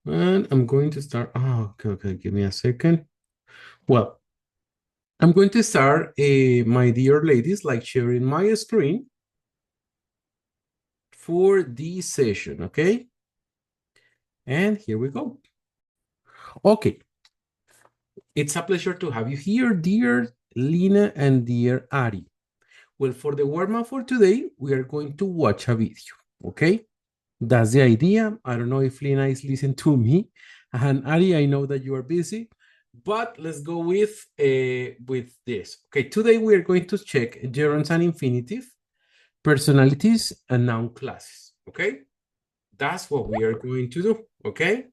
And I'm going to start. Oh, okay. Give me a second. Well, I'm going to start, my dear ladies, like sharing my screen for this session, okay? And here we go. Okay, it's a pleasure to have you here, dear Lina and dear Ari. Well, for the warm-up for today, we are going to watch a video, okay? That's the idea. I don't know if Lina is listening to me. And Ari, I know that you are busy, but let's go with this. Okay, today we are going to check gerunds and infinitive, personalities, and noun classes. Okay, that's what we are going to do. Okay.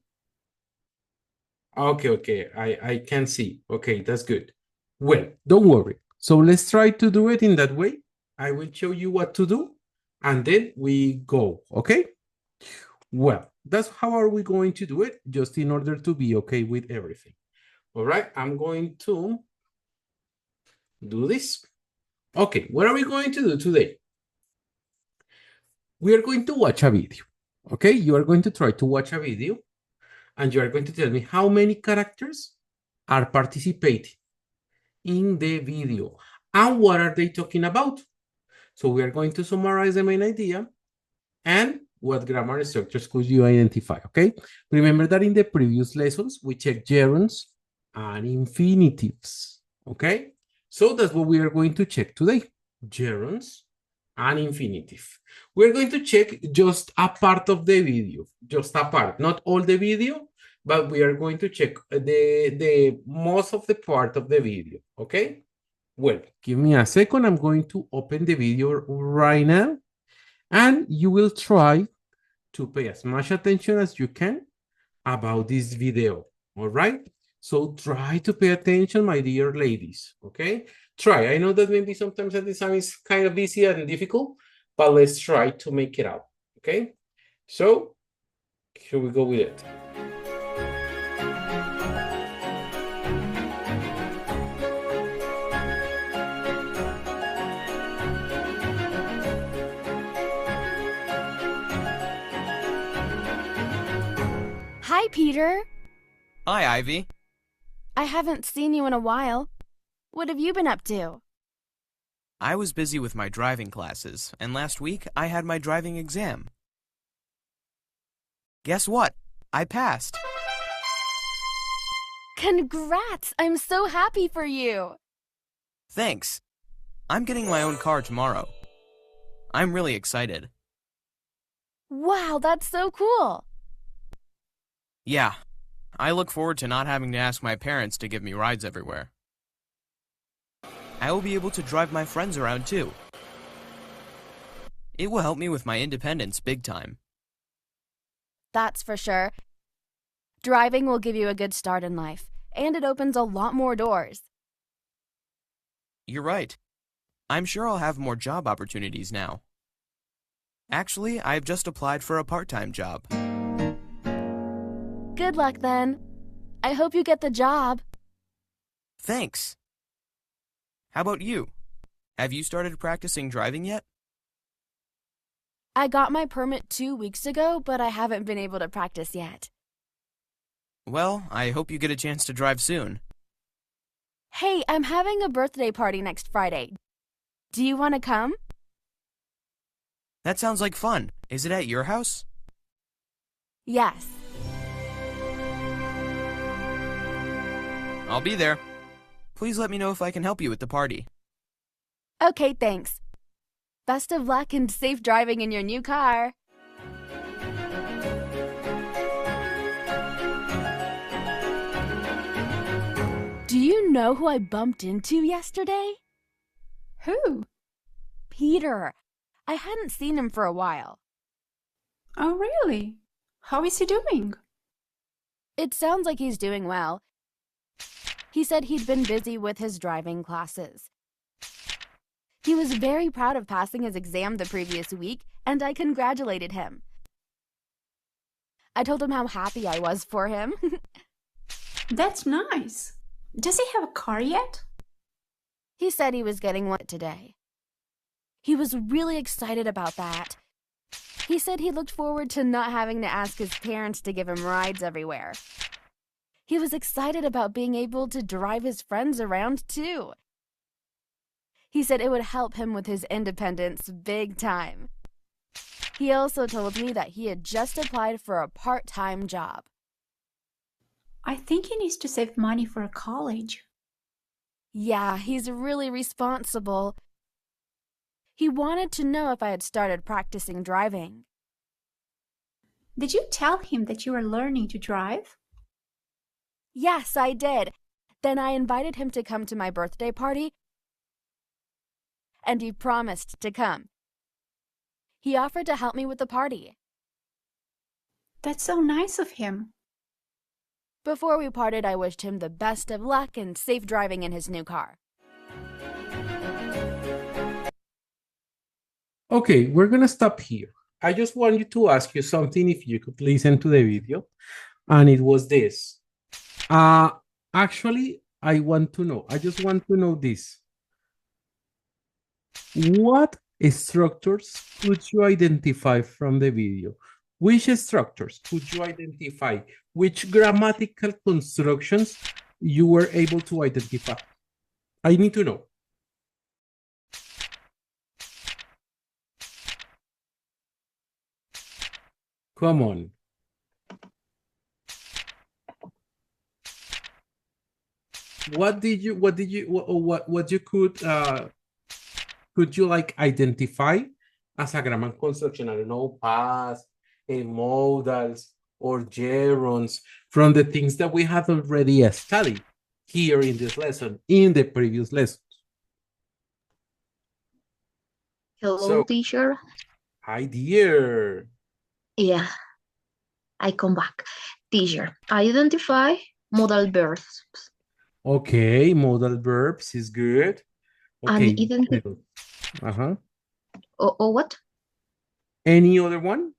Okay. I can see. Okay, that's good. Well, don't worry. So let's try to do it in that way. I will show you what to do, and then we go. Okay. Well, that's how are we going to do it, just in order to be okay with everything. All right, I'm going to do this. Okay, what are we going to do today? We are going to watch a video. Okay, you are going to try to watch a video, and you are going to tell me how many characters are participating in the video and what are they talking about. So we are going to summarize the main idea and what grammar structures could you identify, okay? Remember that in the previous lessons, we checked gerunds and infinitives, okay? So that's what we are going to check today, gerunds and infinitive. We're going to check just a part of the video, just a part, not all the video, but we are going to check the most of the part of the video, okay? Well, give me a second. I'm going to open the video right now, and you will try to pay as much attention as you can about this video. All right. So try to pay attention, my dear ladies. Okay. Try. I know that maybe sometimes at this time is kind of busy and difficult, but let's try to make it out. Okay. So here we go with it. Hi, Peter. Hi, Ivy. I haven't seen you in a while. What have you been up to? I was busy with my driving classes, and last week I had my driving exam. Guess what? I passed. Congrats! I'm so happy for you. Thanks. I'm getting my own car tomorrow. I'm really excited. Wow, that's so cool. Yeah, I look forward to not having to ask my parents to give me rides everywhere. I will be able to drive my friends around too. It will help me with my independence big time. That's for sure. Driving will give you a good start in life, and it opens a lot more doors. You're right. I'm sure I'll have more job opportunities now. Actually, I've just applied for a part-time job. Good luck then. I hope you get the job. Thanks. How about you? Have you started practicing driving yet? I got my permit 2 weeks ago, but I haven't been able to practice yet. Well, I hope you get a chance to drive soon. Hey, I'm having a birthday party next Friday. Do you want to come? That sounds like fun. Is it at your house? Yes. I'll be there. Please let me know if I can help you with the party. Okay, thanks. Best of luck and safe driving in your new car. Do you know who I bumped into yesterday? Who? Peter. I hadn't seen him for a while. Oh, really? How is he doing? It sounds like he's doing well. He said he'd been busy with his driving classes. He was very proud of passing his exam the previous week, and I congratulated him. I told him how happy I was for him. That's nice. Does he have a car yet? He said he was getting one today. He was really excited about that. He said he looked forward to not having to ask his parents to give him rides everywhere. He was excited about being able to drive his friends around too. He said it would help him with his independence big time. He also told me that he had just applied for a part-time job. I think he needs to save money for college. Yeah, he's really responsible. He wanted to know if I had started practicing driving. Did you tell him that you are learning to drive? Yes, I did. Then I invited him to come to my birthday party, and he promised to come. He offered to help me with the party. That's so nice of him. Before we parted, I wished him the best of luck and safe driving in his new car. Okay, we're gonna stop here. I just want you to ask you something if you could listen to the video. And it was this. Actually, I just want to know this. What structures could you identify from the video? Which structures could you identify? Which grammatical constructions you were able to identify? I need to know. Come on. What you could you like identify as a grammar construction? I don't know, past, modals, or gerunds from the things that we have already studied here in this lesson, in the previous lessons. Hello, teacher. Hi, dear. Yeah, I come back. Teacher, identify modal verbs. Okay, modal verbs is good. Okay. And or what? Any other one?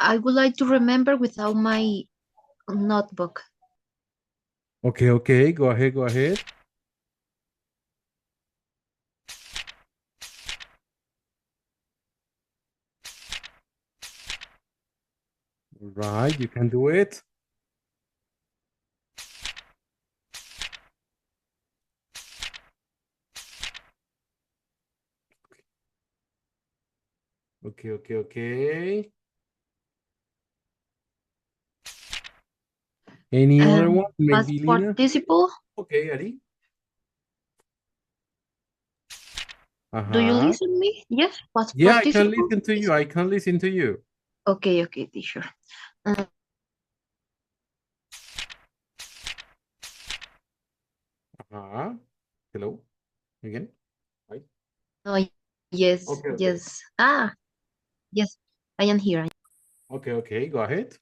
I would like to remember without my notebook. Okay, go ahead. Right, you can do it. Okay. Any other one? Past Maybe Lina? participle. Okay, Ari. Do you listen to me? Yes, past Yeah, participle. I can listen to you. Okay, teacher. Hello again. Hi. Oh, yes, Okay. yes. Yes, I am here. Okay, go ahead.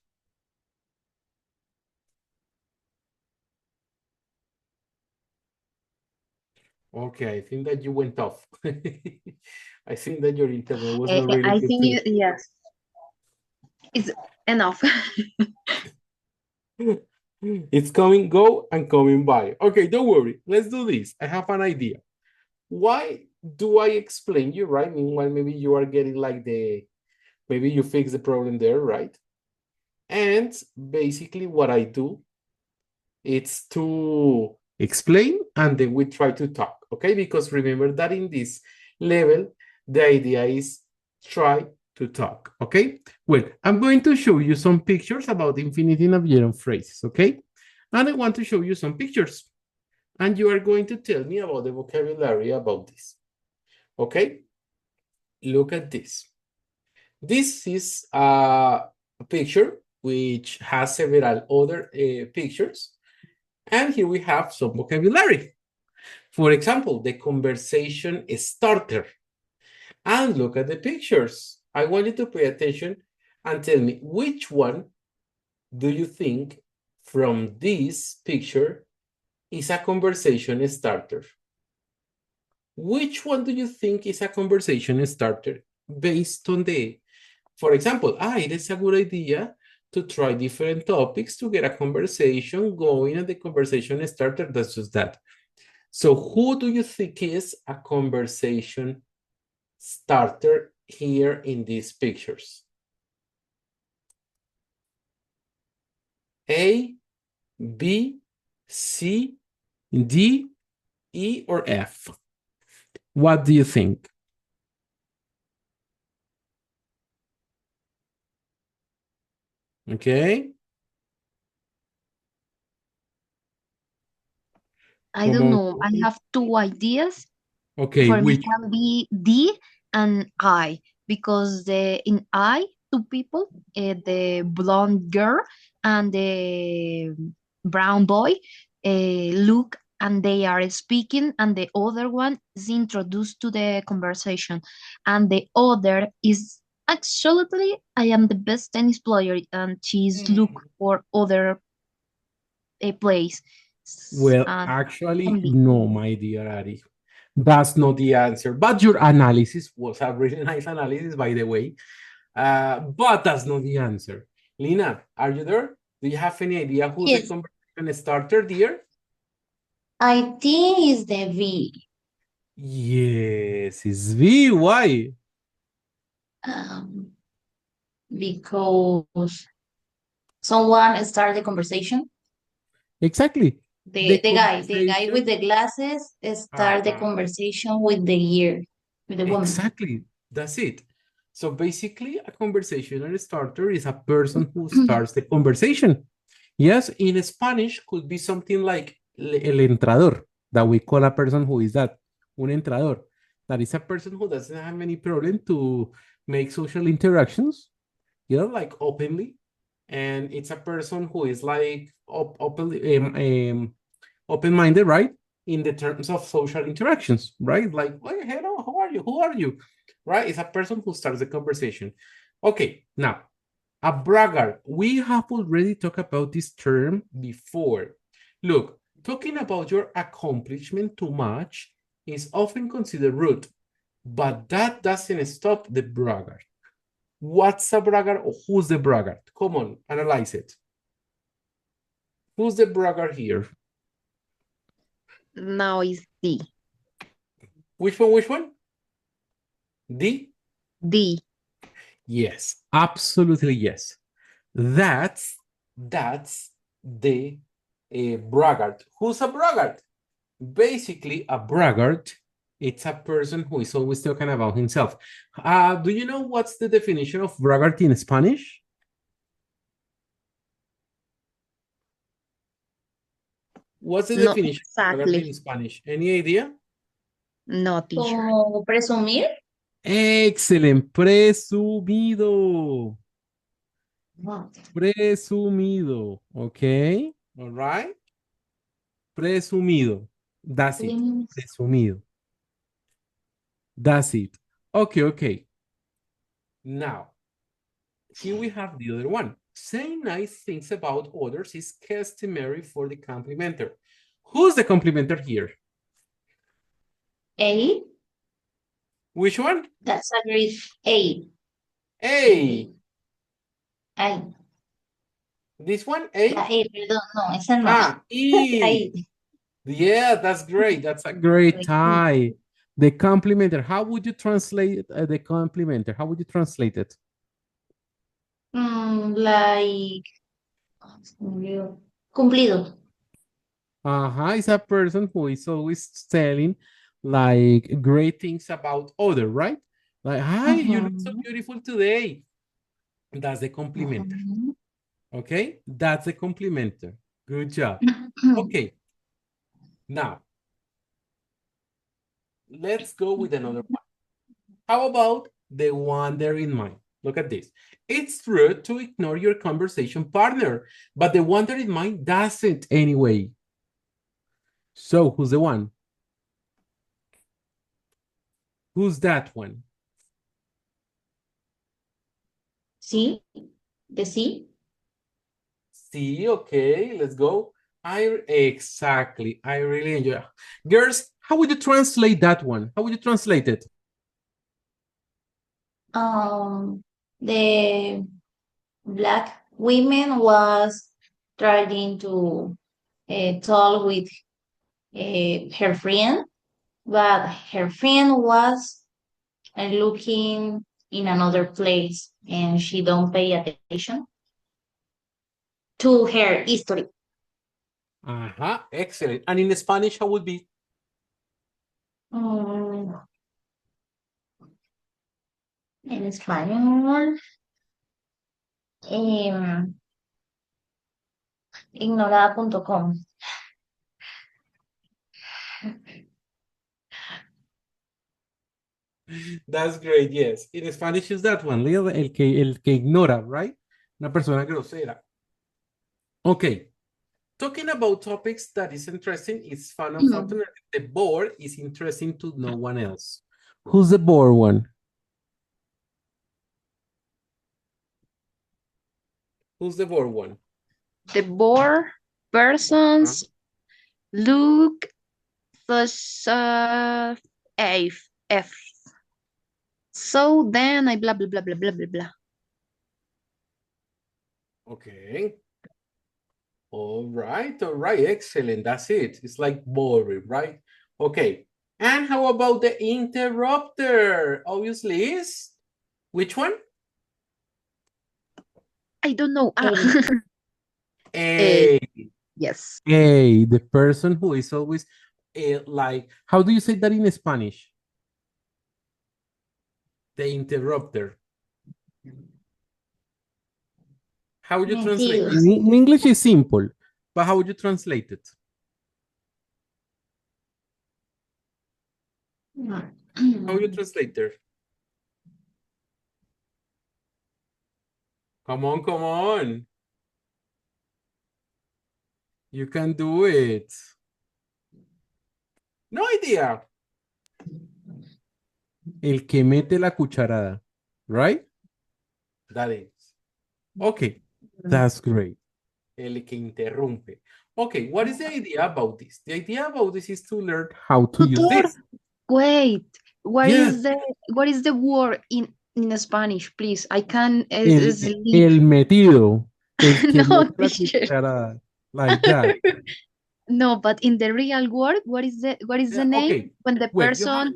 Okay, I think that you went off. I think that your internet was not really I good think too. yes. It's enough. It's coming, go, and coming by. Okay, don't worry. Let's do this. I have an idea. Why do I explain you, right? Meanwhile, maybe you are getting like maybe you fix the problem there, right? And basically what I do, it's to explain and then we try to talk, okay? Because remember that in this level, the idea is try to talk, okay? Well, I'm going to show you some pictures about infinitive and gerund phrases, okay? And I want to show you some pictures. And you are going to tell me about the vocabulary about this, okay? Look at this. This is a picture which has several other pictures. And here we have some vocabulary. For example, the conversation starter. And look at the pictures. I want you to pay attention and tell me which one do you think from this picture is a conversation starter? Which one do you think is a conversation starter based on for example, it is a good idea to try different topics to get a conversation going and the conversation starter, that's just that. So who do you think is a conversation starter here in these pictures? A, B, C, D, E, or F? What do you think? Okay. I Come don't on. know. I have two ideas. Okay, For me, which? can be D and I, because in I, two people, the blonde girl and the brown boy, look and they are speaking, and the other one is introduced to the conversation, and the other is actually I am the best tennis player, and she's look for other place. Well, And actually, can be. no, my dear Ari. That's not the answer. But your analysis was a really nice analysis, by the way. But that's not the answer. Lina, are you there? Do you have any idea who's the Yes, conversation starter, dear? I think it's the V. Yes, it's V. Why? Um, because someone started the conversation. Exactly. The The the guy, the guy with conversation. the glasses start the Uh-huh. conversation with the year, with the woman. Exactly. That's it. So basically, a conversational starter is a person who starts the conversation. Yes, in Spanish could be something like el entrador, that we call a person who is that, un entrador. That is a person who doesn't have any problem to make social interactions, like openly. And it's a person who is like openly, open-minded, right? In the terms of social interactions, right? Like, oh, hello, how are you? Who are you? Right? It's a person who starts the conversation. Okay, now, a braggart. We have already talked about this term before. Look, talking about your accomplishment too much is often considered rude, but that doesn't stop the braggart. What's a braggart or who's the braggart? Come on, analyze it. Who's the braggart here? Now is D. Which one? Which one? D? D. Yes, absolutely yes. That's the braggart. Who's a braggart? Basically, a braggart, it's a person who is always talking about himself. Do you know what's the definition of braggart in Spanish? What's the Not definition of braggart exactly. in Spanish? Any idea? No, teacher. Como presumir. Excellent. Presumido. No. Presumido. Okay. All right. Presumido. That's it. Presumido. That's it. Okay, okay. Now, here we have the other one. Saying nice things about others is customary for the complimenter. Who's the complimenter here? A. Which one? That's a great A. A. A. This one? La A? E, perdón, no, esa no. Ah, E. Ahí. Yeah, that's great. That's a great tie. The complimenter. How would you translate the complimenter? How would you translate it? Like, se me olvidó. Cumplido. It's a person who is always telling like great things about other, right? Like, hi, you look so beautiful today. That's the complimenter. Okay, that's the complimenter. Good job. Okay, now let's go with another one. How about the wandering mind? Look at this. It's rude to ignore your conversation partner, but the wandering mind doesn't anyway. So who's the one? Who's that one? Sí, de sí. See, okay, let's go. Exactly. I really enjoy. Girls, how would you translate that one? How would you translate it? The black women was trying to talk with her friend, but her friend was looking in another place and she don't pay attention to her history. Excellent. And in Spanish, how would be? Mm, en español, ignorada.com. That's great, yes. In Spanish is that one, Leo, el que ignora, right? Una persona grosera. Okay. Talking about topics that is interesting, it's fun. Unfortunately, the bored is interesting to no one else. Who's the bored one? Who's the bored one? The bored persons look the F. So then I blah blah blah blah blah blah blah. Okay. All right, excellent. That's it. It's like boring, right? Okay. And how about the interrupter? Obviously is which one? I don't know. A. Yes. A, the person who is always like, how do you say that in Spanish? The interrupter. How would you translate it? In English is simple, but how would you translate it? How would you translate it? Come on, come on. You can do it. No idea. El que mete la cucharada, right? That is. Okay, that's great. El que interrumpe. Okay, what is the idea about this? The idea about this is to learn how to use this. Wait, what Yes. is the word in Spanish, please? I can El metido. El que No, mete la teacher. cucharada. Like that. No, but in the real world, what is the name Okay. when the Well, person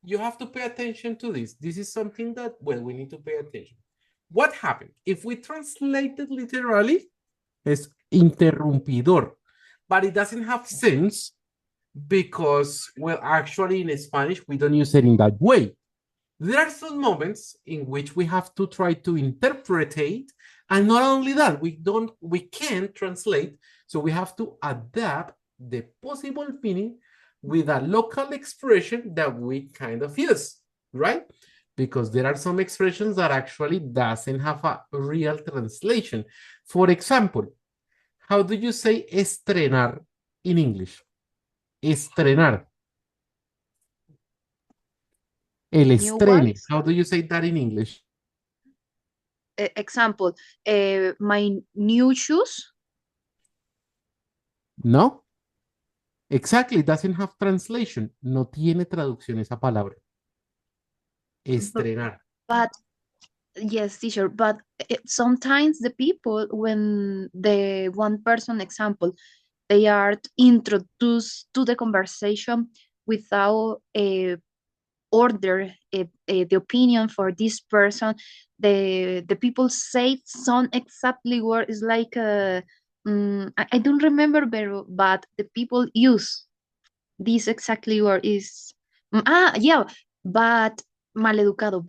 you have to pay attention to this. This is something that, well, we need to pay attention. What happened? If we translate it literally, it's interrumpidor. But it doesn't have sense because, well, actually in Spanish, we don't use it in that way. There are some moments in which we have to try to interpretate, and not only that, we can't translate, so we have to adapt the possible meaning with a local expression that we kind of use, right? Because there are some expressions that actually doesn't have a real translation. For example, how do you say estrenar in English? Estrenar. El estrene. How do you say that in English? Example, my new shoes. No. Exactly, it doesn't have translation. No tiene traducción esa palabra. Estrenar. But yes, teacher, but sometimes the people, when the one person example, they are introduced to the conversation without a order the opinion for this person. The people say some exactly word is like I don't remember but the people use this exactly word is yeah, but maleducado,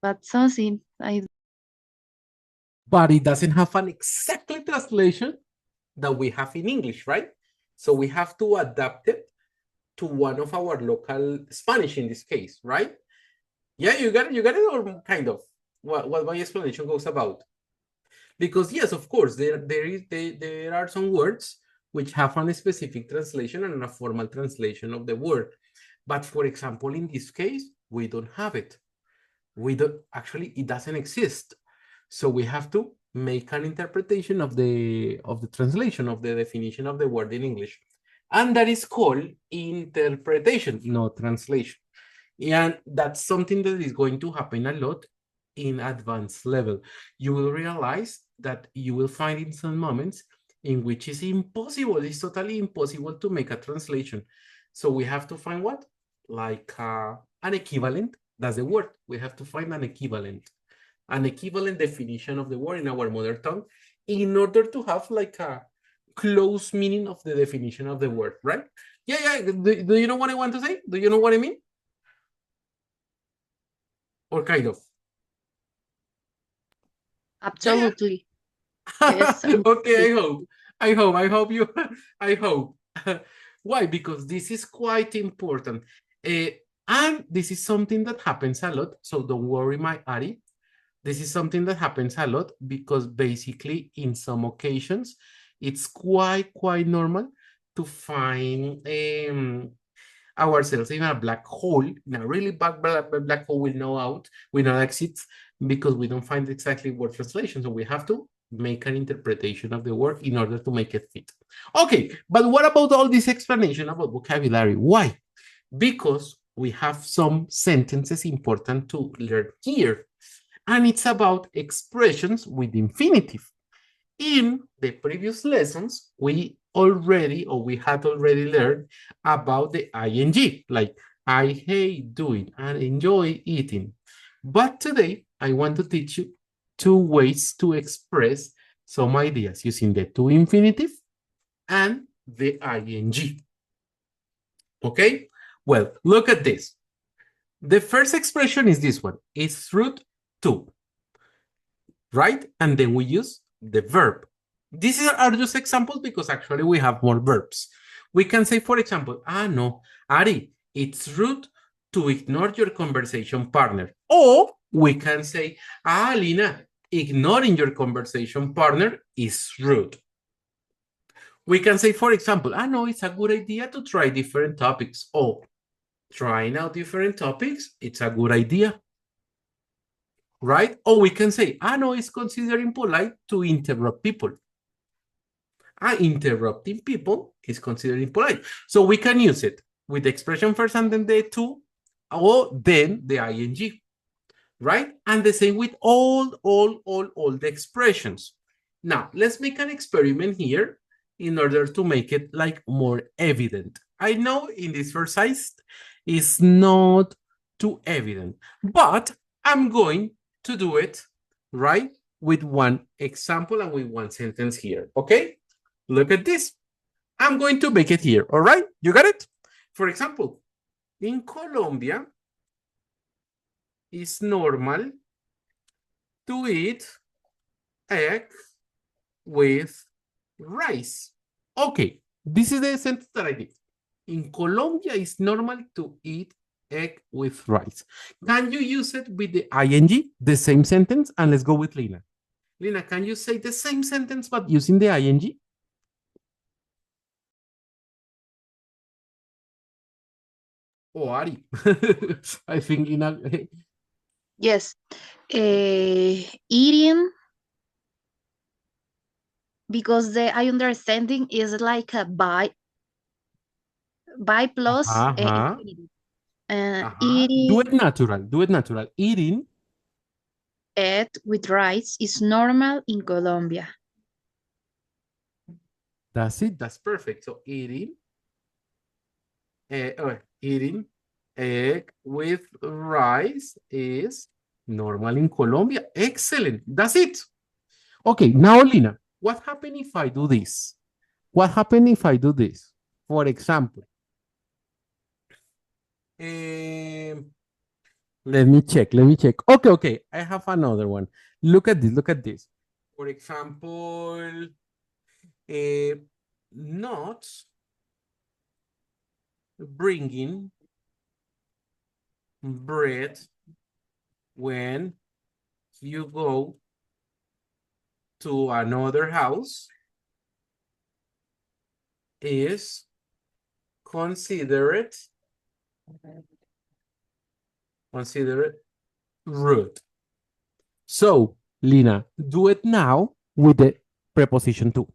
but something But it doesn't have an exactly translation that we have in English, right? So we have to adapt it to one of our local Spanish in this case, right? Yeah, you got it, or kind of what my explanation goes about. Because yes, of course, there are some words which have a specific translation and a formal translation of the word. But for example, in this case, we don't have it. We don't actually, it doesn't exist. So we have to make an interpretation of the translation of the definition of the word in English. And that is called interpretation, not translation. And that's something that is going to happen a lot in advanced level. You will realize that you will find in some moments in which is impossible. It's totally impossible to make a translation. So we have to find what? Like an equivalent. That's the word. We have to find an equivalent definition of the word in our mother tongue in order to have like a close meaning of the definition of the word, right? Yeah. Do you know what I want to say? Do you know what I mean? Or kind of? Absolutely. Yes. Okay, I hope you, I hope. Why? Because this is quite important. And this is something that happens a lot. So don't worry, my Ari. This is something that happens a lot because basically in some occasions, it's quite normal to find ourselves in a black hole, in a really black hole with no out, with no exits, because we don't find exactly word translation. So we have to make an interpretation of the word in order to make it fit. Okay, but what about all this explanation about vocabulary? Why? Because we have some sentences important to learn here. And it's about expressions with infinitive. In the previous lessons, we had already learned about the ing, like I hate doing and enjoy eating. But today, I want to teach you two ways to express some ideas using the to infinitive and the ing. Okay? Well, look at this. The first expression is this one. It's root to, right? And then we use the verb. These are just examples because actually we have more verbs. We can say, for example, no, Ari, it's rude to ignore your conversation partner. Or we can say, Lina, ignoring your conversation partner is rude. We can say, for example, no, it's a good idea to try different topics. Oh, trying out different topics, it's a good idea. Right? Or we can say, no, it's considered impolite to interrupt people. Interrupting people is considered impolite. So we can use it with the expression first and then the to, or then the ing. Right? And the same with all the expressions. Now, let's make an experiment here in order to make it like more evident. I know in this first size it's not too evident, but I'm going to do it, right, with one example and with one sentence here, okay? Look at this. I'm going to make it here, all right? You got it? For example, in Colombia, it's normal to eat egg with rice. Okay, this is the sentence that I did. In Colombia, it's normal to eat egg with rice. Can you use it with the ing, the same sentence? And let's go with Lina. Lina, can you say the same sentence but using the ing? Oh, Ari. I think Lina. Yes. Eating, because the I understanding is like a by plus infinitive. Eating Do it natural. Do it natural. Eating egg with rice is normal in Colombia. That's it. That's perfect. So eating egg with rice is normal in Colombia. Excellent. That's it. Okay, now Lina, what happens if I do this? What happens if I do this? For example, let me check. Okay. I have another one. Look at this. For example, not bringing bread when you go to another house is considered rude. So, Lina, do it now with the preposition to.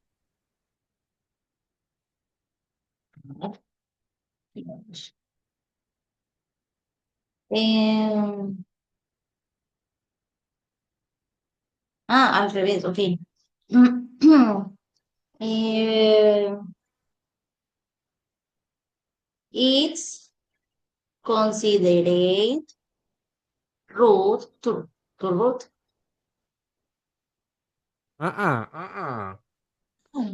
Al revés, ok. Eh, it's considered rude to rude.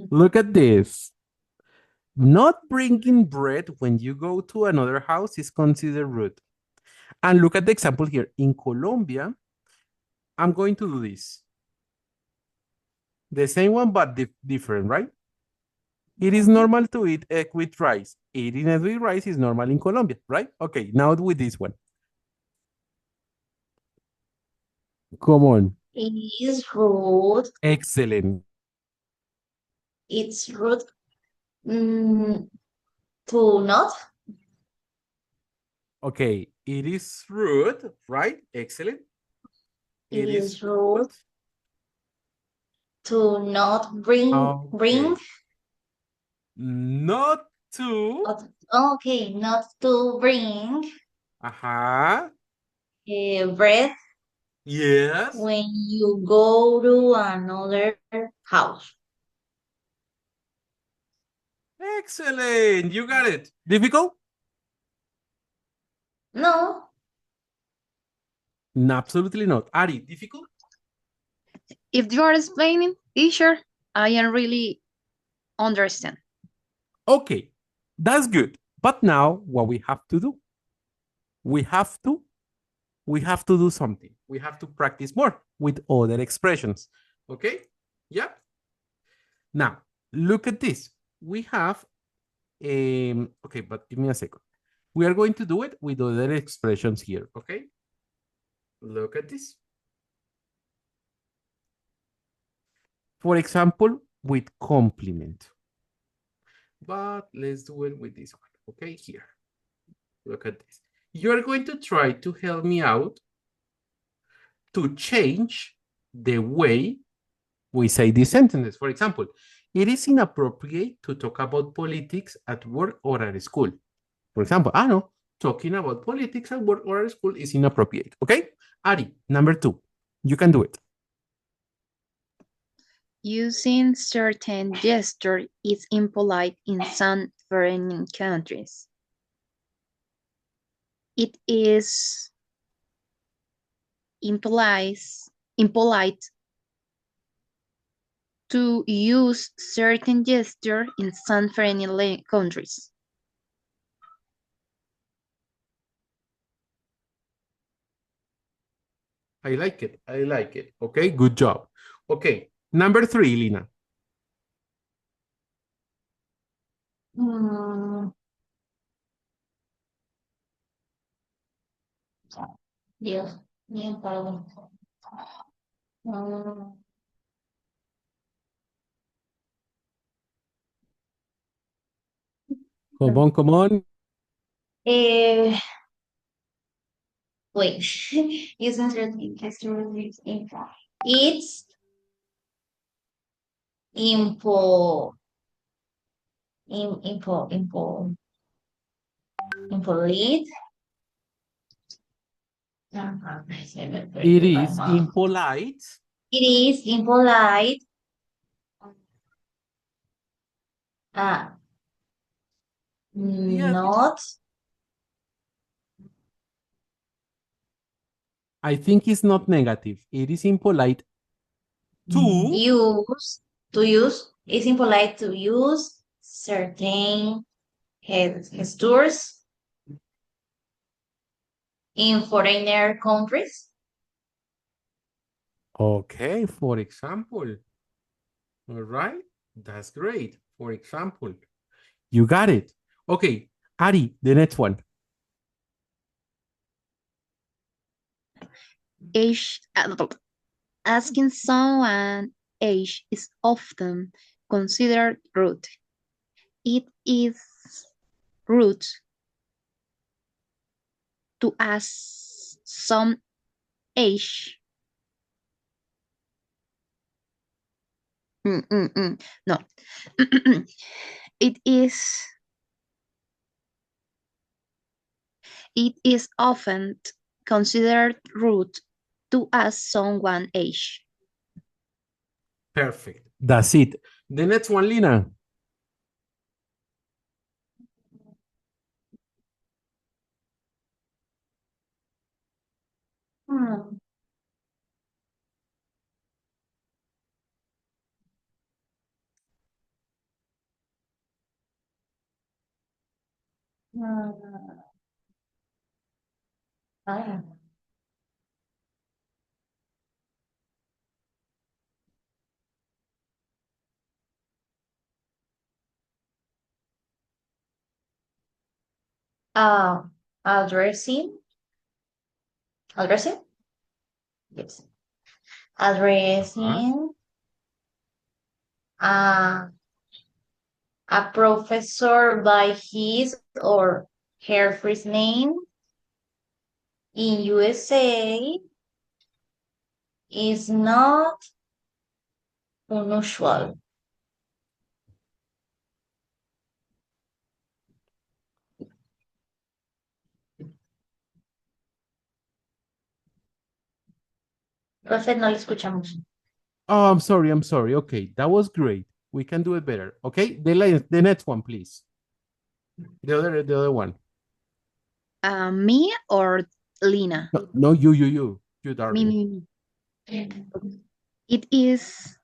Look at this. Not bringing bread when you go to another house is considered rude. And look at the example here. In Colombia, I'm going to do this. The same one, but different, right? It is normal to eat egg with rice. Eating egg with rice is normal in Colombia, right? Okay, now with this one. Come on. It is rude. Excellent. It's rude to not. Okay, it is rude, right? Excellent. It is rude to not bring. Okay. Not to. Okay, not to bring Ajá. bread Yes. when you go to another house. Excellent. You got it. Difficult? No, No, absolutely not. Ari, difficult? If you are explaining, teacher, I am really understand. Okay, that's good. But now what we have to do? We have to do something. We have to practice more with other expressions. Okay? Yeah. Now, look at this. We have okay, but give me a second. We are going to do it with other expressions here, okay? Look at this. For example, with compliment. But let's do it with this one, okay? Here. Look at this. You're going to try to help me out to change the way we say these sentences. For example, it is inappropriate to talk about politics at work or at school. For example, I know talking about politics at work or at school is inappropriate. Okay? Ari, number 2. You can do it. Using certain gesture is impolite in some foreign countries. It is impolite to use certain gesture in some foreign countries. I like it. I like it. Okay, good job. Okay, number 3, Lina. mm, Dios, bien, perdón. Mm, Come on, come on. eh, wait, using certain customers info. It's impo, impolite. It is impolite. It is impolite. Uh, Yes, not I think it's not negative. It is impolite to. use. It's impolite to use certain gestures in foreigner countries. Okay, for example. All right, that's great. For example, you got it. Okay, Ari, the next one. Age, asking someone age is often considered rude. It is rude to ask some age. No. It is often considered rude to ask someone age. Perfect. That's it. The next one, Lina. Hmm. Hmm. Ah. Uh, addressing, addressing, yes, Huh? addressing uh, a professor by his or her first name in USA is not unusual. Profe, no le escuchamos. Oh, I'm sorry. I'm sorry. Okay, that was great. We can do it better. Okay, the next one, please. The other one. Me or Lina? No, no, you, Me, darling. me, me. It is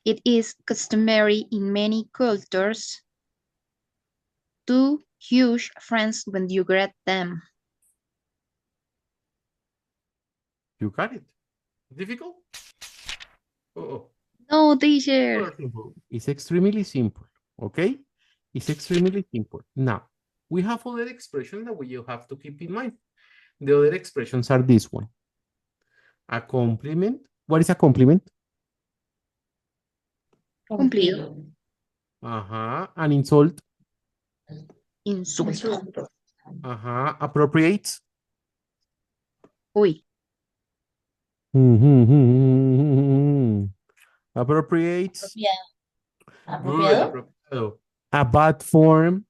It is customary in many cultures to hush friends when you greet them. You got it. Difficult? Oh, No, teacher. super simple. It's extremely simple. Okay, it's extremely simple. Now we have other expressions that you have to keep in mind. The other expressions are this one. A compliment. What is a compliment? Cumplido. An insult. Insulto. Insulto. Appropriate. Uy. Appropriate. Apropiado. Good. Apropiado. Apropiado. A bad form.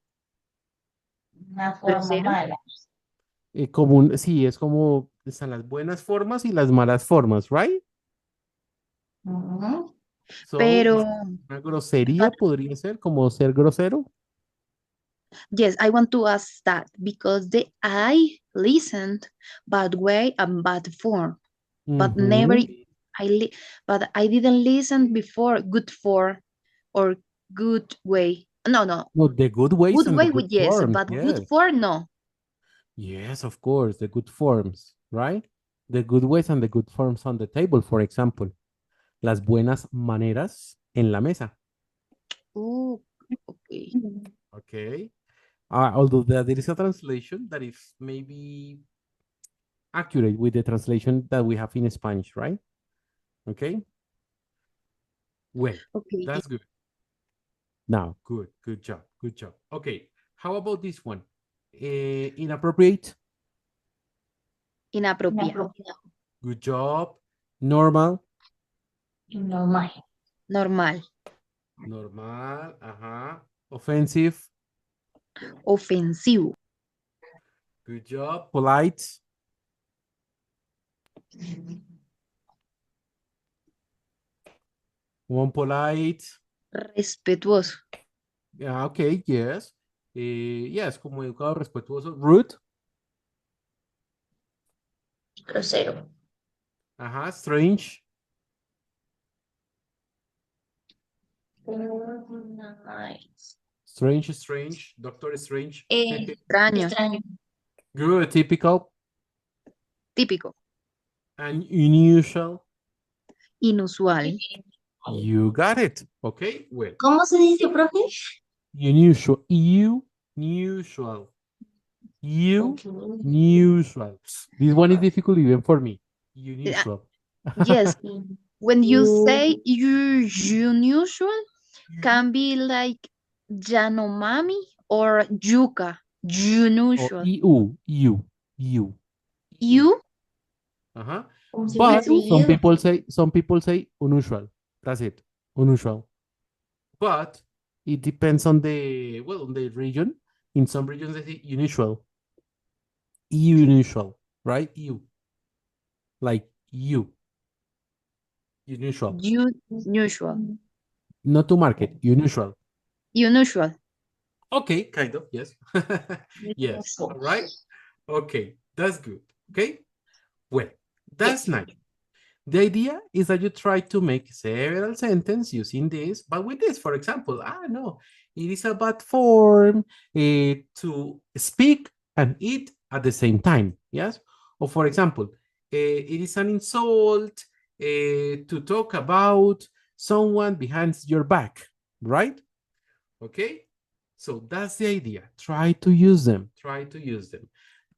Una forma Grosero. mala. Sí, es como están las buenas formas y las malas formas, right? Ujú. So, Pero, una grosería but podría ser como ser grosero. yes, I want to ask that because I listened bad way and bad form, but never Mhm. but I didn't listen before good for or good way. No, no. No, the good ways Good and the way good with yes, forms. but good Yes. for no. Yes, of course, the good forms, right? The good ways and the good forms on the table, for example. Las buenas maneras en la mesa. Ooh, okay. Okay. Although there is a translation that is maybe accurate with the translation that we have in Spanish, right? Okay. Well, Okay. that's good. Now, good job, good job. Okay, how about this one? Inappropriate, Inapropiado. Inapropiado. good job. Normal, Normal. Normal. normal, Offensive, Ofensivo. good job. Polite, one polite. Respetuoso. Yeah, okay, yes. Yes, como educado, respetuoso. Rude, Grosero. strange, Nice. strange. Doctor Strange. Extraño. Extraño. Good, typical Típico. and unusual. Inusual. You got it. Okay, well. ¿Cómo se dice, profe? Unusual. Unusual. Okay. Unusual. This one is difficult even for me. Uh, Unusual. Yes. When you say unusual, can be like Yanomami or Yuka. Or Unusual. you. You? Uh-huh. Como si hubiera But You? seguido. some people say unusual. That's it. Unusual. But it depends on the region. In some regions they say unusual. Unusual, right? You. Like you. Unusual. Unusual. Not to market, unusual. Unusual. Okay, kind of, yes. Yes, Unusual. all right. Okay, that's good. Okay, well, that's Yes. nice. The idea is that you try to make several sentences using this, but with this, for example, no, it is a bad form to speak and eat at the same time, yes? Or for example, it is an insult to talk about someone behind your back, right? Okay, so that's the idea. Try to use them, try to use them.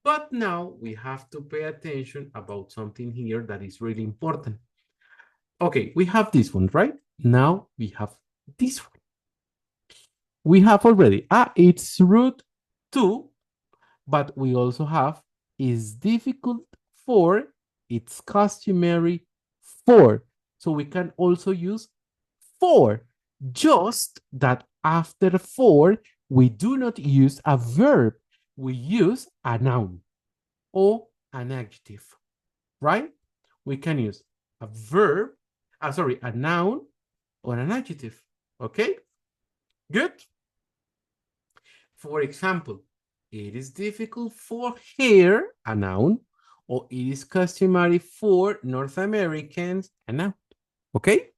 But now we have to pay attention about something here that is really important. Okay, we have this one, right? Now we have this one. We have already, it's root 2, but we also have is difficult for, it's customary for. So we can also use for, just that after for, we do not use a verb, we use a noun or an adjective, right? We can use a verb, a noun or an adjective, okay? Good. For example, it is difficult for here, a noun, or it is customary for North Americans, a noun, okay?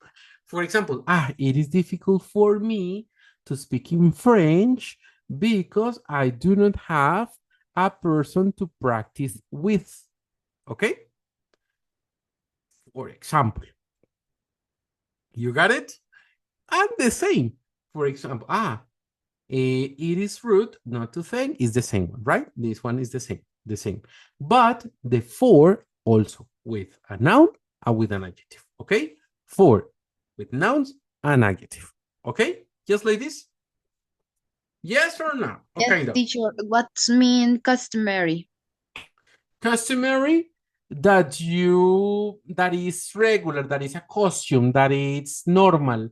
For example, it is difficult for me to speak in French because I do not have a person to practice with, okay? For example, you got it? And the same, for example, it is rude not to thank is the same one, right? This one is the same. But the for also with a noun and with an adjective, okay? For with nouns and adjective, okay? Just like this? Yes or no? Or Yes, kind of. teacher. What's mean customary? Customary, that is regular, that is a costume, that it's normal,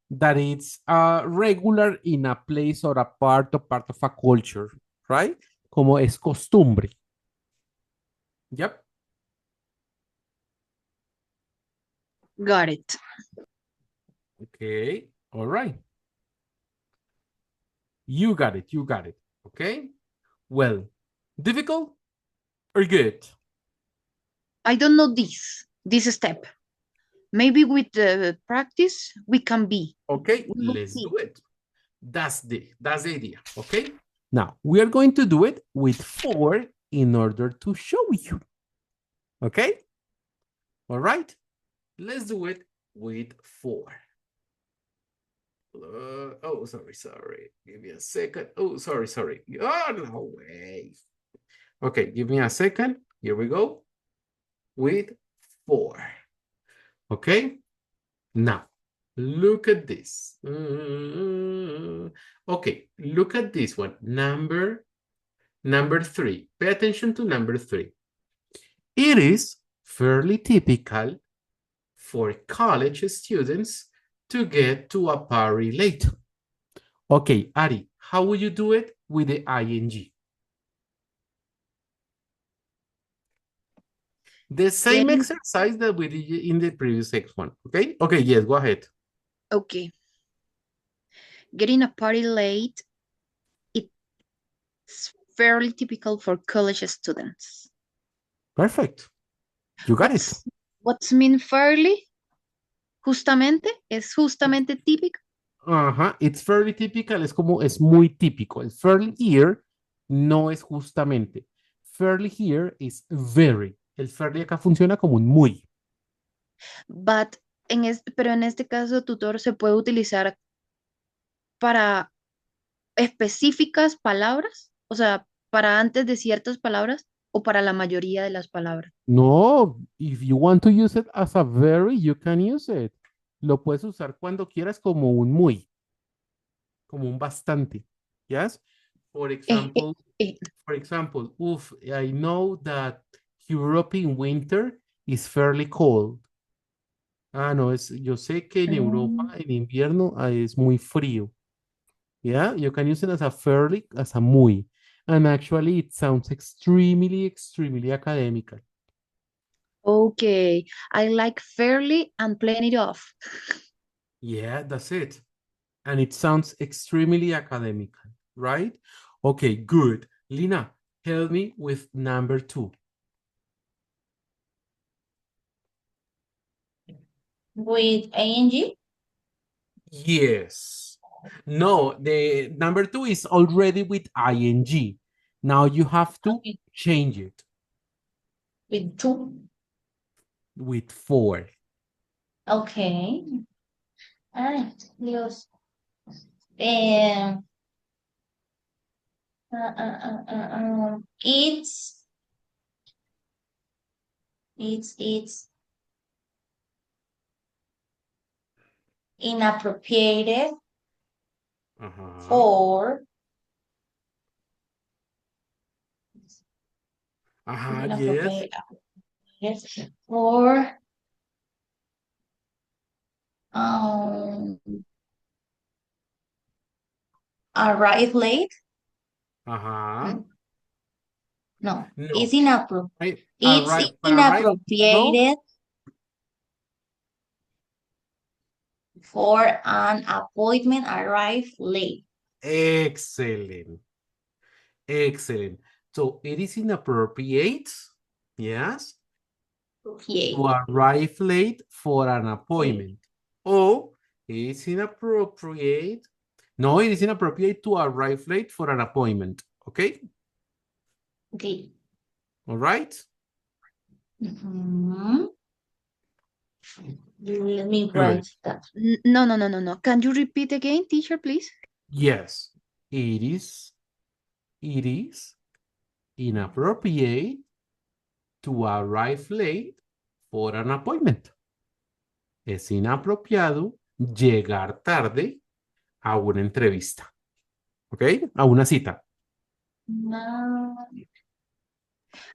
that it's regular in a place or a part of a culture, right? Como es costumbre. Yep. Got it. Okay. All right. You got it. You got it. Okay. Well, difficult or good? I don't know this step. Maybe with the practice we can be. Okay, We will let's see. do it. That's the idea. Okay. Now we are going to do it with for in order to show you. Okay. All right. Let's do it with for. Sorry. Give me a second. Oh, sorry. Oh, no way. Okay, give me a second. Here we go. With for. Okay. Now, look at this. Okay, look at this one. Number 3. Pay attention to number 3. It is fairly typical for college students to get to a party late. Okay, Ari, how would you do it with the ing? The same exercise that we did in the previous one, okay? Okay, yes, go ahead. Okay. Getting a party late, it's fairly typical for college students. Perfect. You got it. What's mean fairly? Justamente, es justamente típico. It's fairly typical, es muy típico. El fairly here no es justamente. Fairly here is very. El fairly acá funciona como un muy. But pero en este caso, tutor, se puede utilizar para específicas palabras, o sea, para antes de ciertas palabras o para la mayoría de las palabras. No, if you want to use it as a very, you can use it. Lo puedes usar cuando quieras como un muy, como un bastante. Yes? For example, I know that Europe in winter is fairly cold. No, yo sé que en Europa en invierno es muy frío. Yeah, you can use it as a fairly, as a muy. And actually it sounds extremely academical. Okay. I like fairly and plenty of. Yeah, that's it. And it sounds extremely academical, right? Okay, good. Lina, help me with number 2. With ing? Yes. No, the number 2 is already with ing. Now you have to Okay. change it With two? with 4. Okay. Ay, Dios. Um, it's inappropriate Uh-huh. for Yes. inappropriate for um arrive late. Uh-huh. No, No. it's inappropriate. I It's arrive. No. inappropriate for an appointment. Arrive late. Excellent. Excellent. So it is inappropriate, yes, to Appropriate. arrive late for an appointment. Or it's inappropriate. No, it is inappropriate to arrive late for an appointment. Okay? Okay. All right? Mhm. Let me Good. write that. No. Can you repeat again, teacher, please? Yes. It is inappropriate to arrive late for an appointment. Es inapropiado llegar tarde a una entrevista. ¿Ok? A una cita. No.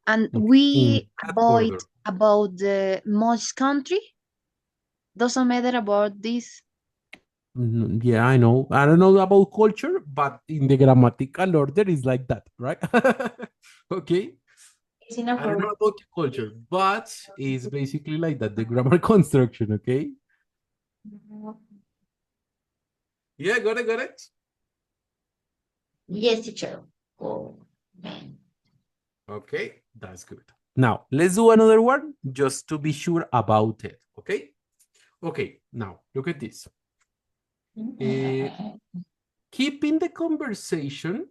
And In we that avoid order. about the most country. Doesn't matter about this. Yeah, I know. I don't know about culture, but in the grammatical order is like that, right? Okay. It's I don't know inappropriate. about the culture, but it's basically like that, the grammar construction, okay? Yeah, got it. Yes, teacher. Oh, man. Okay, that's good. Now, let's do another one just to be sure about it, okay? Okay, now look at this. Keeping the conversation.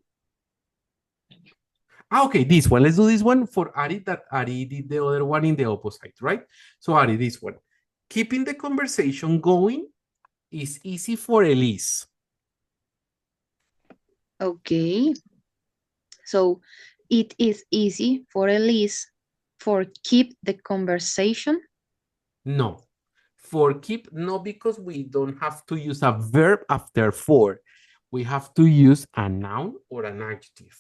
Okay, this one. Let's do this one for Ari, that Ari did the other one in the opposite, right? So Ari, this one. Keeping the conversation going is easy for Elise. Okay. So it is easy for Elise for keep the conversation. No. For keep, no, because we don't have to use a verb after for. We have to use a noun or an adjective.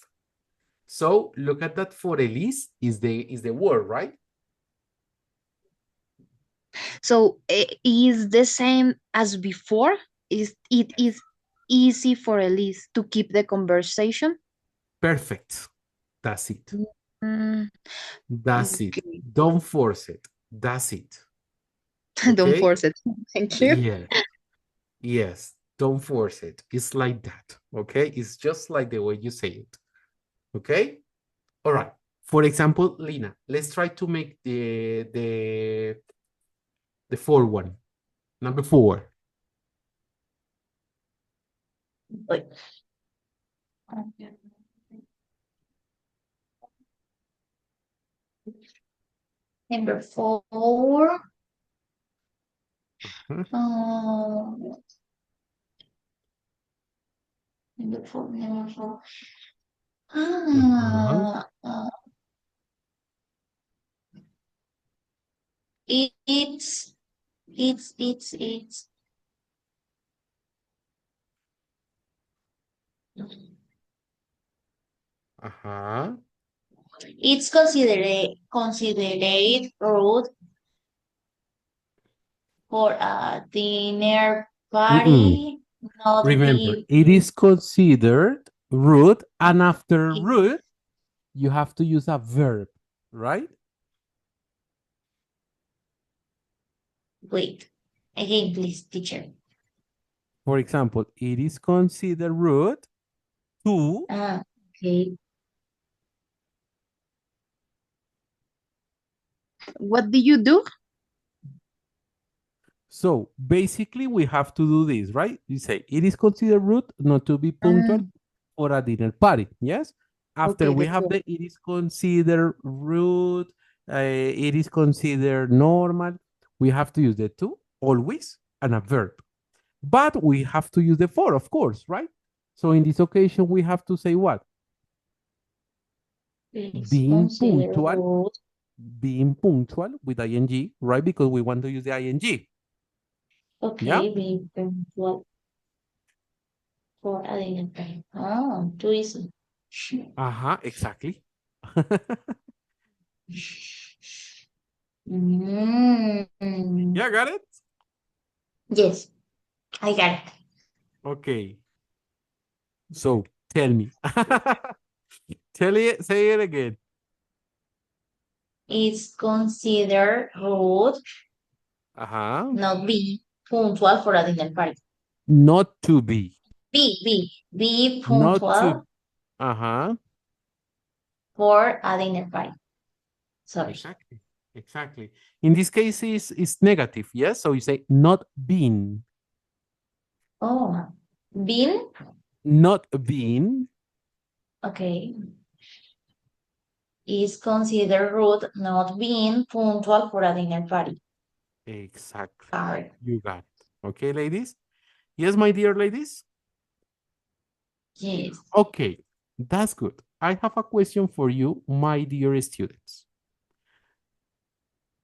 So look at that. For Elise is the word, right? So it is the same as before. It is easy for Elise to keep the conversation. Perfect. That's it. Mm, That's it. okay. Don't force it. That's it. Don't Okay? force it. Thank you. Yeah. Yes. Don't force it. It's like that. Okay? It's just like the way you say it. Okay? All right. For example, Lina, let's try to make the fourth one. Number 4. Wait. Number 4. Hmm. Number 4. Uh-huh. It's Uh-huh. it's considered rude for a dinner Mm-mm. party, not Remember, be it is considered rude, and after rude, you have to use a verb, right? Wait. Again, please, teacher. For example, it is considered rude to, Ah, okay. What do you do? so basically we have to do this, right? You say it is considered rude not to be punctual for a dinner party. Yes. After Okay, we the have two. the it is considered rude, it is considered normal. We have to use the to always and a verb. But we have to use the for, of course, right? So in this occasion, we have to say what? Please Being consider punctual, rude. being punctual with ing, right? Because we want to use the ing. Yeah? Okay, be punctual for a dinner time. Oh, too easy. Exactly. Mm. Yeah, got it? Yes, I got it. Okay. So tell me. Say it again. It's considered rude Uh-huh. not be punctual for a dinner party. Not to be. Be Not to. punctual Uh-huh. for a dinner party. Sorry. Exactly. Exactly. In this case, it's negative. Yes. So you say not being. Oh, been? Not being. Okay. Is considered rude not being punctual for a dinner party. Exactly. Alright. You got it. Okay, ladies? Yes, my dear ladies? Yes. Okay, that's good. I have a question for you, my dear students.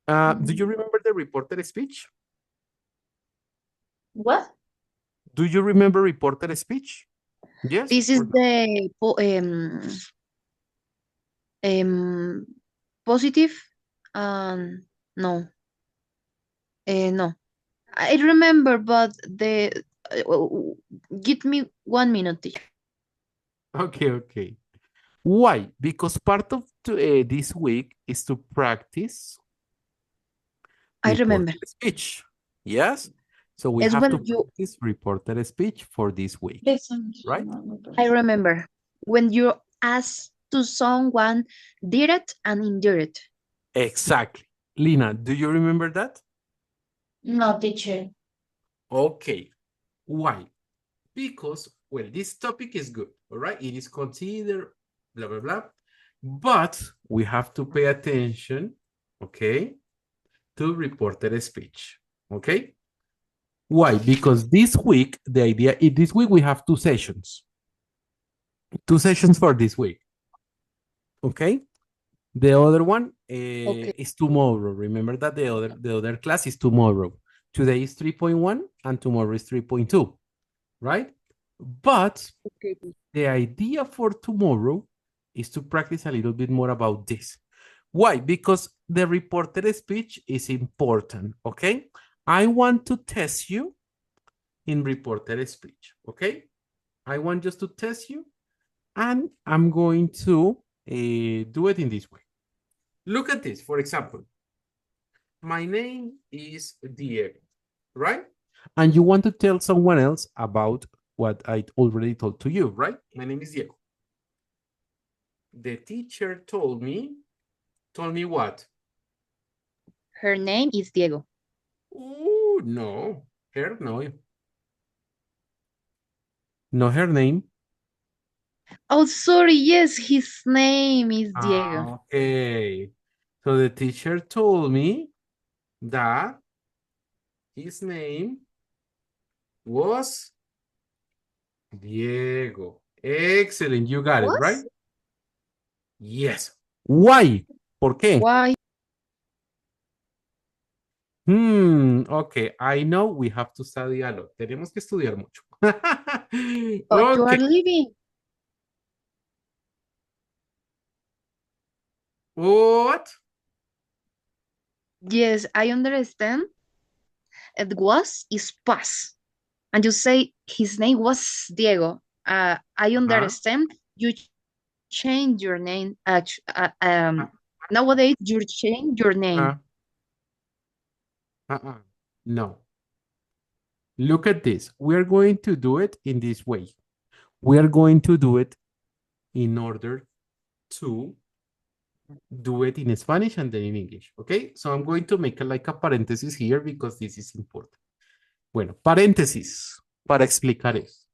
Do you remember the reporter speech? What? Do you remember reporter speech? Yes This is or no? the positive and no. No. I remember, but give me 1 minute, teacher. Okay, okay. Why? Because part of this week is to practice I remember. reporter speech. Yes? So we As have well, to practice reporter speech for this week, right? I remember when you ask to someone direct and indirect. Exactly. Lina, do you remember that? No, teacher. Okay. Why? Because, well, this topic is good, all right? It is considered blah, blah, blah. But we have to pay attention, okay, to reported speech, okay? Why? Because this week, the idea is this week we have two sessions. Two sessions for this week, okay? The other one Okay. is tomorrow. Remember that the other class is tomorrow. Today is 3.1 and tomorrow is 3.2, right? But Okay. the idea for tomorrow is to practice a little bit more about this. Why? Because the reported speech is important, okay? I want to test you in reported speech, okay? I want just to test you, and I'm going to do it in this way. Look at this, for example. My name is Diego, right? And you want to tell someone else about what I already told to you, right? My name is Diego. The teacher told me what? Her name is Diego. Oh, no. Her, no. No, her name. Oh, sorry. Yes, his name is Diego. Okay. So the teacher told me that his name was Diego. Excellent. You got it, right? What? Yes. Why? ¿Por qué? Why? Okay. I know we have to study a lot. Tenemos que estudiar mucho. But you are Okay. leaving. What? Yes, I understand. It was is past. And you say his name was Diego. I understand you change your name. Nowadays, you change your name. Uh-uh. No. Look at this. We are going to do it in this way. We are going to do it in order to do it in Spanish and then in English. Okay? So I'm going to make like a parenthesis here because this is important. Bueno, paréntesis para explicar esto.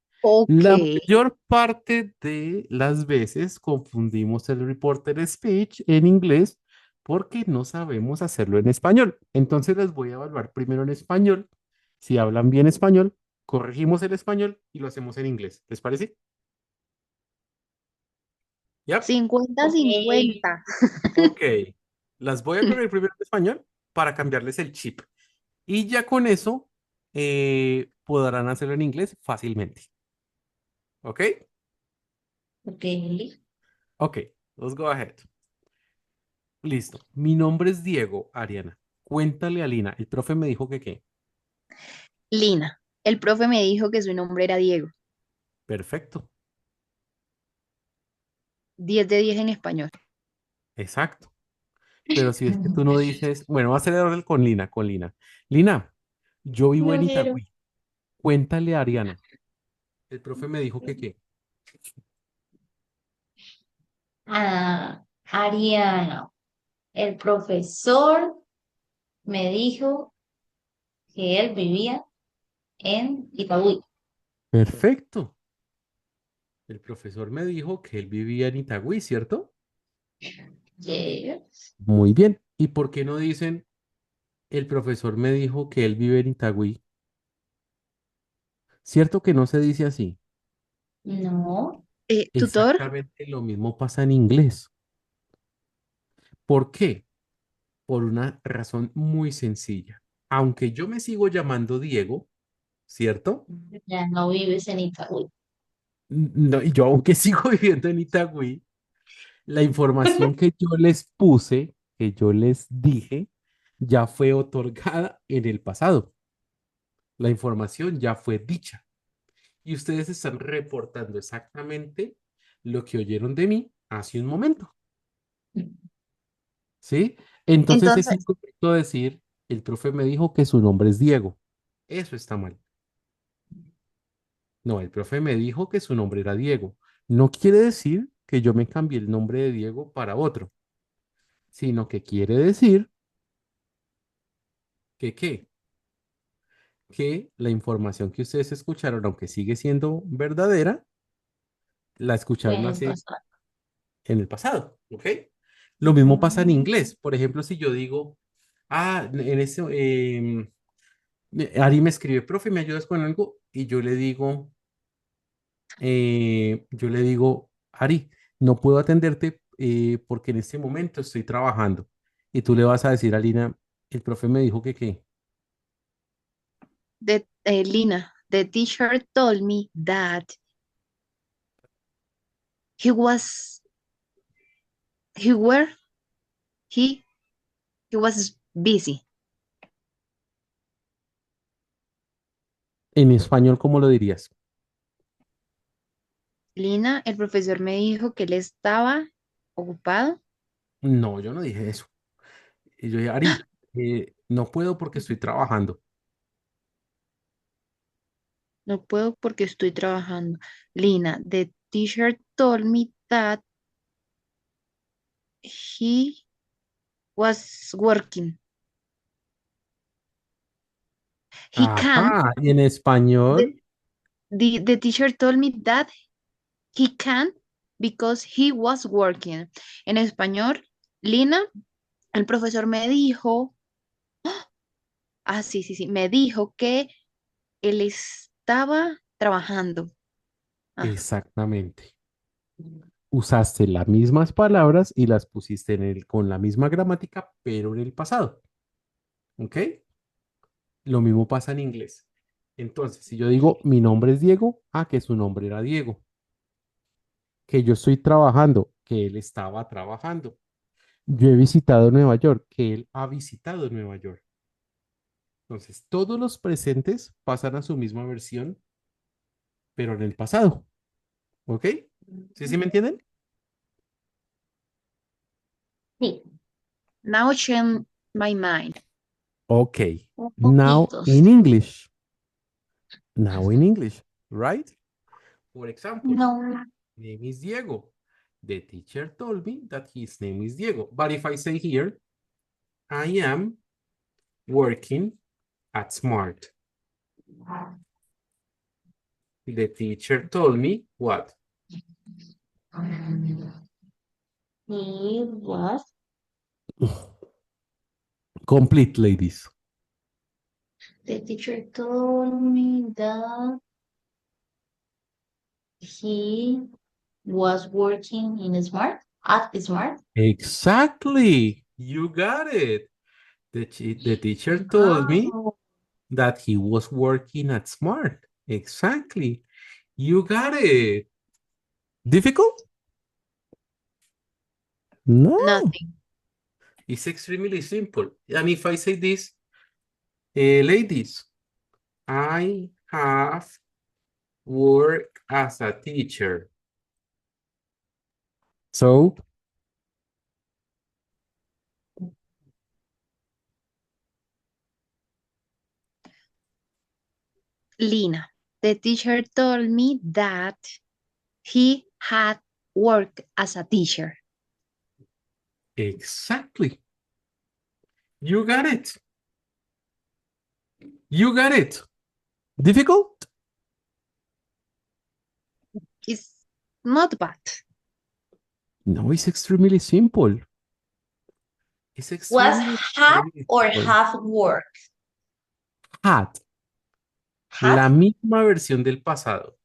La Okay. mayor parte de las veces confundimos el reporter speech en inglés porque no sabemos hacerlo en español. Entonces les voy a evaluar primero en español. Si hablan bien español, corregimos el español y lo hacemos en inglés. ¿Les parece? ¿Ya? 50-50. Ok. Las voy a corregir primero en español para cambiarles el chip. Y ya con eso podrán hacerlo en inglés fácilmente. ¿Ok? Okay. Ok. Let's go ahead. Listo. Mi nombre es Diego, Ariana. Cuéntale a Lina. El profe me dijo que qué. Lina, el profe me dijo que su nombre era Diego. Perfecto. 10 de 10 en español. Exacto. Pero si es que tú no dices, bueno, va a ser el orden con Lina, con Lina. Lina, yo vivo en No quiero. Itagüí. Cuéntale a Ariana. El profe me dijo que qué. Ah, Ariana, el profesor me dijo que él vivía en Itagüí. Perfecto. El profesor me dijo que él vivía en Itagüí, ¿cierto? Yes. Muy bien. ¿Y por qué no dicen, el profesor me dijo que él vive en Itagüí? ¿Cierto que no se dice así? No. Tutor, Exactamente lo mismo pasa en inglés. ¿Por qué? Por una razón muy sencilla. Aunque yo me sigo llamando Diego, ¿cierto? Ya no vives en Itagüí. No, y yo aunque sigo viviendo en Itagüí, la información que yo les puse, que yo les dije, ya fue otorgada en el pasado. La información ya fue dicha. Y ustedes están reportando exactamente lo que oyeron de mí hace un momento. ¿Sí? Entonces es entonces, incorrecto decir, el profe me dijo que su nombre es Diego. Eso está mal. No, el profe me dijo que su nombre era Diego. No quiere decir que yo me cambié el nombre de Diego para otro, sino que quiere decir que ¿qué? Que la información que ustedes escucharon, aunque sigue siendo verdadera, la Fue escucharon en el hace pasado. en el pasado, ¿ok? Lo mismo pasa en inglés. Por ejemplo, si yo digo, en ese, Ari me escribe, profe, ¿me ayudas con algo? Y yo le digo, Ari, no puedo atenderte porque en este momento estoy trabajando. Y tú le vas a decir a Lina, el profe me dijo que qué. Lina, the teacher told me that he was, he were, he, he was busy. En español, ¿cómo lo dirías? Lina, el profesor me dijo que él estaba ocupado. No, yo no dije eso. Y yo dije, Ari, no puedo porque estoy trabajando. No puedo porque estoy trabajando. Lina, the teacher told me that he was working. He can't. Ajá, y en The, español, the teacher told me that he can't because he was working. En español, Lina, el profesor me dijo, sí, sí, sí, me dijo que él estaba trabajando. Ah, exactamente. Usaste las mismas palabras y las pusiste con la misma gramática, pero en el pasado. ¿Ok? Lo mismo pasa en inglés. Entonces, si yo digo, mi nombre es Diego, que su nombre era Diego. Que yo estoy trabajando, que él estaba trabajando. Yo he visitado Nueva York, que él ha visitado Nueva York. Entonces, todos los presentes pasan a su misma versión, pero en el pasado. ¿Ok? ¿Sí me entienden? Sí. now change my mind. Okay. Un Now poquitos. in English. Now in English, right? For example, No. name is Diego. The teacher told me that his name is Diego. But if I say here, I am working at Smart. The teacher told me what? He was. Complete, ladies. The teacher told me that he was working in Smart, at Smart. Exactly. You got it. The teacher told me Wow. that he was working at Smart. Exactly. You got it. Difficult? No. Nothing. It's extremely simple. And if I say this, ladies, I have worked as a teacher. So, Lina, the teacher told me that he had worked as a teacher. exactly. You got it. You got it. Difficult? It's not bad. No, it's extremely simple. It's Was extremely, had extremely or simple. have work? Had. La Had. misma versión del pasado.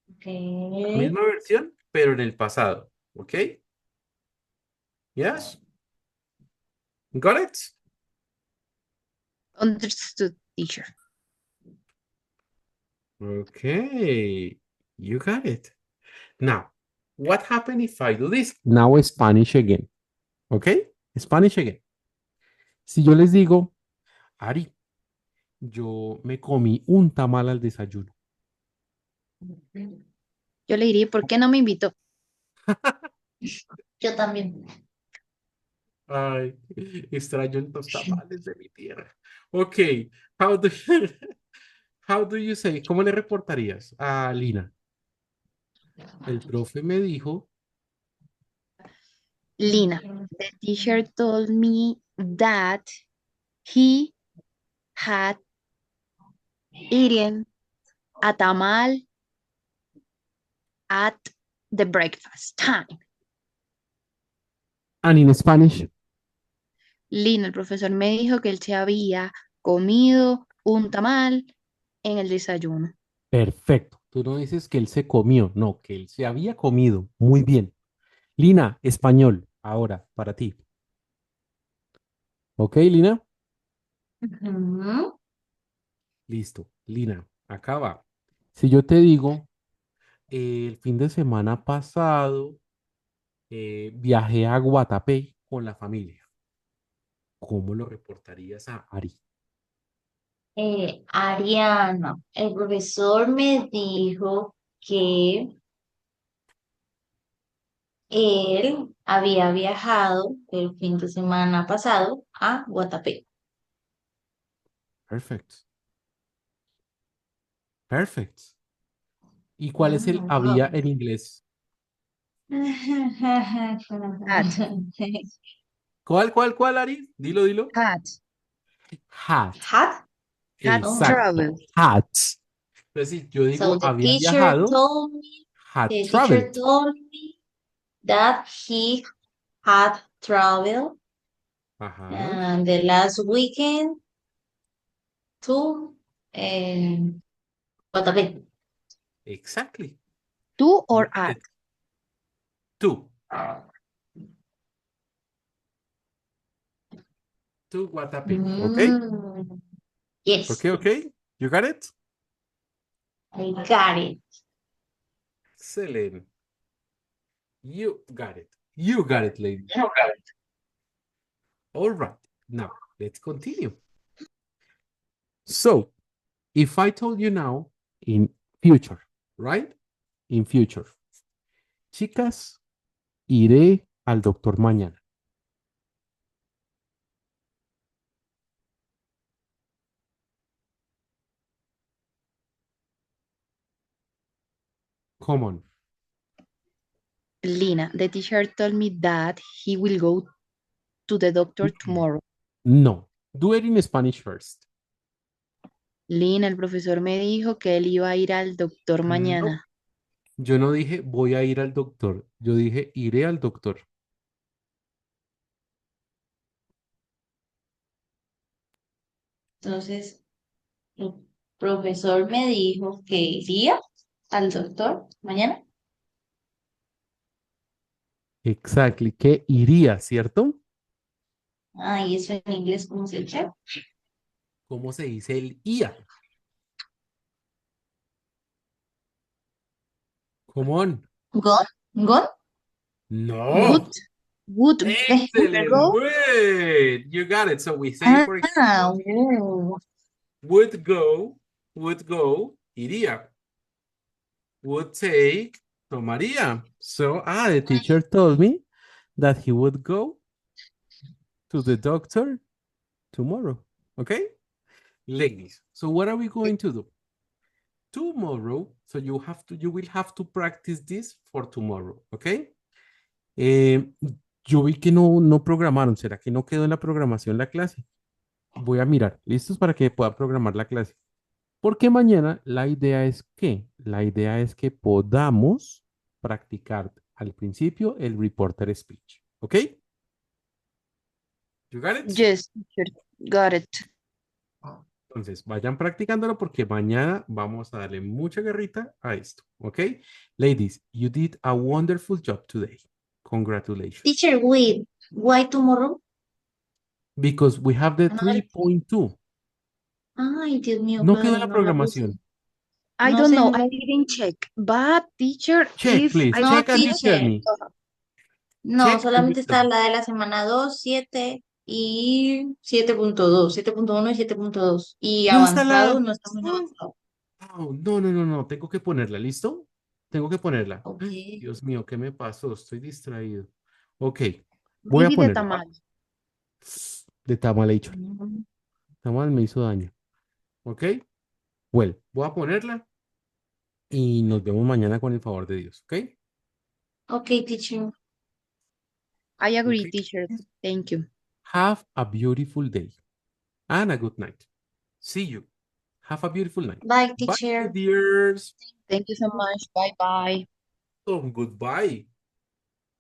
La Okay. misma versión, pero en el pasado. ¿Ok? Yes? Got it? Understood, teacher. Okay. You got it. Now, what happened if I do this? Now Spanish again. ¿Ok? Spanish again. Si yo les digo, Ari, yo me comí un tamal al desayuno. Yo le diría, ¿por qué no me invitó? Yo también. Ay, extraño los tamales de mi tierra. Ok, how do you, how do you say? ¿Cómo le reportarías a Lina? El profe me dijo, Lina, the teacher told me that he had eaten a tamal at the breakfast time. and in Spanish, Lina, el profesor me dijo que él se había comido un tamal en el desayuno. perfecto. Tú no dices que él se comió, no, que él se había comido. Muy bien. Lina, español, ahora, para ti. ¿Ok, Lina? Ujú. Listo. Lina, acá va. Si yo te digo, el fin de semana pasado viajé a Guatapé con la familia. ¿Cómo lo reportarías a Ari? Ariana, el profesor me dijo que él había viajado el fin de semana pasado a Guatapé. Perfect. Perfect. ¿Y cuál es el había Wow. en inglés? Had, ¿Cuál, Ari? Dilo. had, Had. Had? had Oh. Exacto. traveled. Had. Entonces, si yo So digo había viajado, had the teacher traveled. told me that he had traveled Ajá. the last weekend to Guatapé. Exactly. To You or got at. it. Two. To Guatapé. Okay? Mm, yes, Okay? You got it? I got it. Excellent. You got it. You got it, lady. All right. Now, let's continue. So, if I told you now in future, right? In future. Chicas, iré al doctor mañana. Come on. Lina, the teacher told me that he will go to the doctor tomorrow. No. Do it in Spanish first. Lina, el profesor me dijo que él iba a ir al doctor No. mañana. Yo no dije voy a ir al doctor. Yo dije iré al doctor. Entonces, el profesor me dijo que iría al doctor mañana. Exactly. Que iría, ¿cierto? Ah, y eso en inglés, ¿cómo se dice? ¿Cómo se dice el IA? Come on. Gone? Gone? No. Would Excellent. go? Good. You got it. So we say, for Ah, example, would go, iría. Would take, tomaría. So, the teacher told me that he would go to the doctor tomorrow. Okay? Ladies, so what are we going to do? Tomorrow, so you will have to practice this for tomorrow, okay? Yo vi que no programaron. ¿Será que no quedó en la programación la clase? Voy a mirar. ¿Listos para que pueda programar la clase? Porque mañana la idea es que podamos practicar al principio el reporter speech. ¿Ok? You got it? Yes, teacher, got it. Entonces, vayan practicándolo porque mañana vamos a darle mucha guerrita a esto. ¿Ok? Ladies, you did a wonderful job today. Congratulations. teacher, wait. Why tomorrow? Because we have the Another- 3.2. Ay, Dios mío, No quedó en padre, la no la puse. programación. I No don't sé, know. no I la- didn't check. But teacher, Check, if please. I No, Check and you tell teacher. me. No, Check and solamente you tell está me. la de la semana 2, 7 y 7.2, 7.1 y 7.2. Y ¿Dónde está avanzado, la...? no está muy avanzado. Oh, no. Tengo que ponerla. ¿Listo? Tengo que ponerla. Ok. Dios mío, ¿qué me pasó? Estoy distraído. Ok. Voy a maybe the ponerla. tamal. De tamal hecho. Mm, Tamal me hizo daño. Ok. Well, voy a ponerla y nos vemos mañana con el favor de Dios. Ok. Ok, teacher. I agree, Ok. teacher. Thank you. Have a beautiful day and a good night. See you. Have a beautiful night. Bye, Bye, my teacher. dears. Thank you so much. Bye bye. Oh, goodbye.